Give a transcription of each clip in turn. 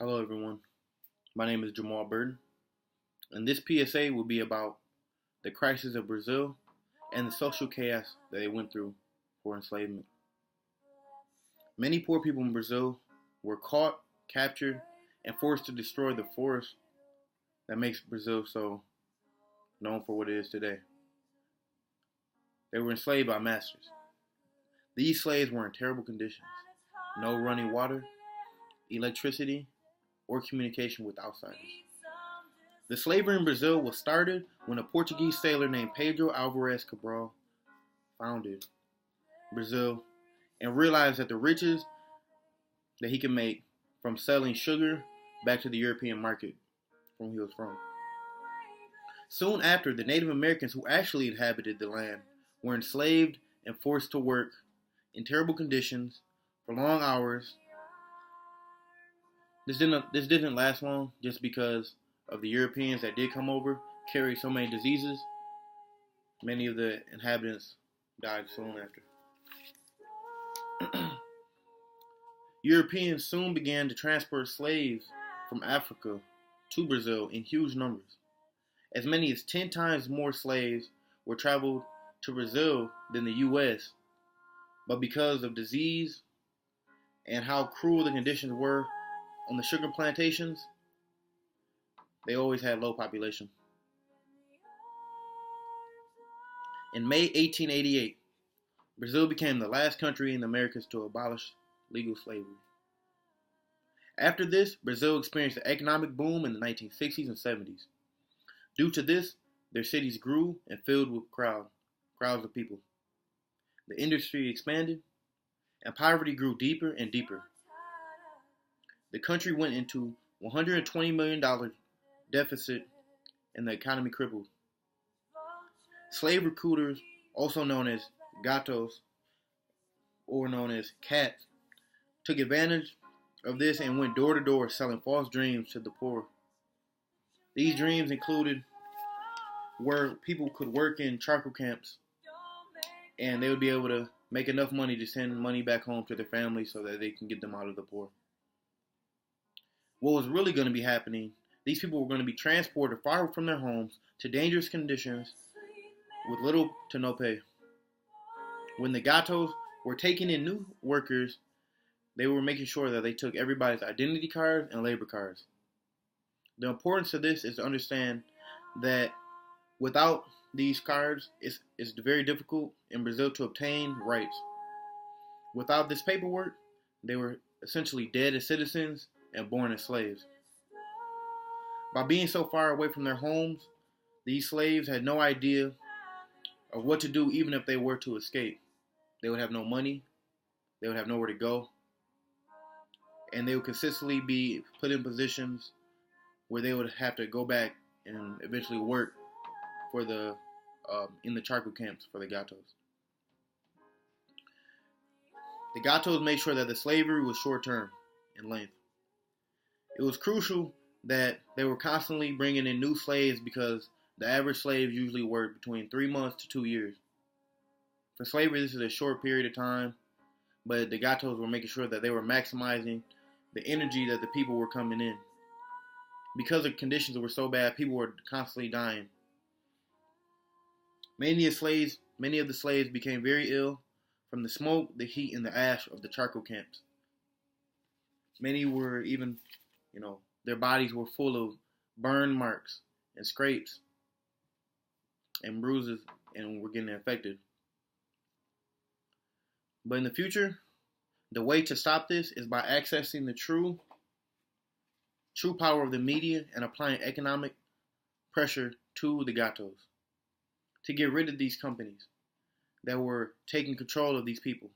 Hello, everyone. My name is Jamal Burton, and this PSA will be about the crisis of Brazil and the social chaos that they went through for enslavement. Many poor people in Brazil were caught, captured, and forced to destroy the forest that makes Brazil so known for what it is today. They were enslaved by masters. These slaves were in terrible conditions: no running water, electricity, or communication with outsiders. The slavery in Brazil was started when a Portuguese sailor named Pedro Alvarez Cabral founded Brazil and realized that the riches that he could make from selling sugar back to the European market from where he was from. Soon after, the Native Americans who actually inhabited the land were enslaved and forced to work in terrible conditions for long hours. This didn't last long just because of the Europeans that did come over carried so many diseases. Many of the inhabitants died soon after. Europeans soon began to transport slaves from Africa to Brazil in huge numbers. As many as 10 times more slaves were traveled to Brazil than the U.S., but because of disease and how cruel the conditions were on the sugar plantations, they always had low population. In May 1888, Brazil became the last country in the Americas to abolish legal slavery. After this, Brazil experienced an economic boom in the 1960s and 70s. Due to this, their cities grew and filled with crowds of people. The industry expanded, and poverty grew deeper and deeper. The country went into $120 million deficit and the economy crippled. Slave recruiters, also known as gatos, or known as cats, took advantage of this and went door to door selling false dreams to the poor. These dreams included where people could work in charcoal camps and they would be able to make enough money to send money back home to their families so that they can get them out of the poor. What was really going to be happening, these people were going to be transported far from their homes to dangerous conditions with little to no pay. When the gatos were taking in new workers, they were making sure that they took everybody's identity cards and labor cards. The importance of this is to understand that without these cards, it's very difficult in Brazil to obtain rights. Without this paperwork, they were essentially dead as citizens and born as slaves. By being so far away from their homes, these slaves had no idea of what to do even if they were to escape. They would have no money, they would have nowhere to go, and they would consistently be put in positions where they would have to go back and eventually work for in the charcoal camps for the gatos. The gatos made sure that the slavery was short-term in length. It was crucial that they were constantly bringing in new slaves because the average slave usually worked between 3 months to 2 years. For slavery, this is a short period of time, but the gatos were making sure that they were maximizing the energy that the people were coming in. Because the conditions were so bad, people were constantly dying. Many of the slaves became very ill from the smoke, the heat, and the ash of the charcoal camps. Many were even, their bodies were full of burn marks and scrapes and bruises and were getting infected. But in the future, the way to stop this is by accessing the true power of the media and applying economic pressure to the gatos to get rid of these companies that were taking control of these people.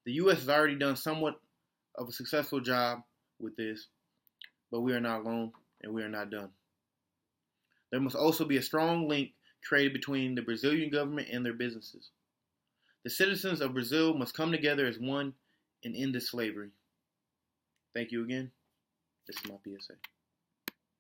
The U.S. has already done somewhat of a successful job with this, but we are not alone and we are not done. There must also be a strong link created between the Brazilian government and their businesses. The citizens of Brazil must come together as one and end this slavery. Thank you again. This is my PSA.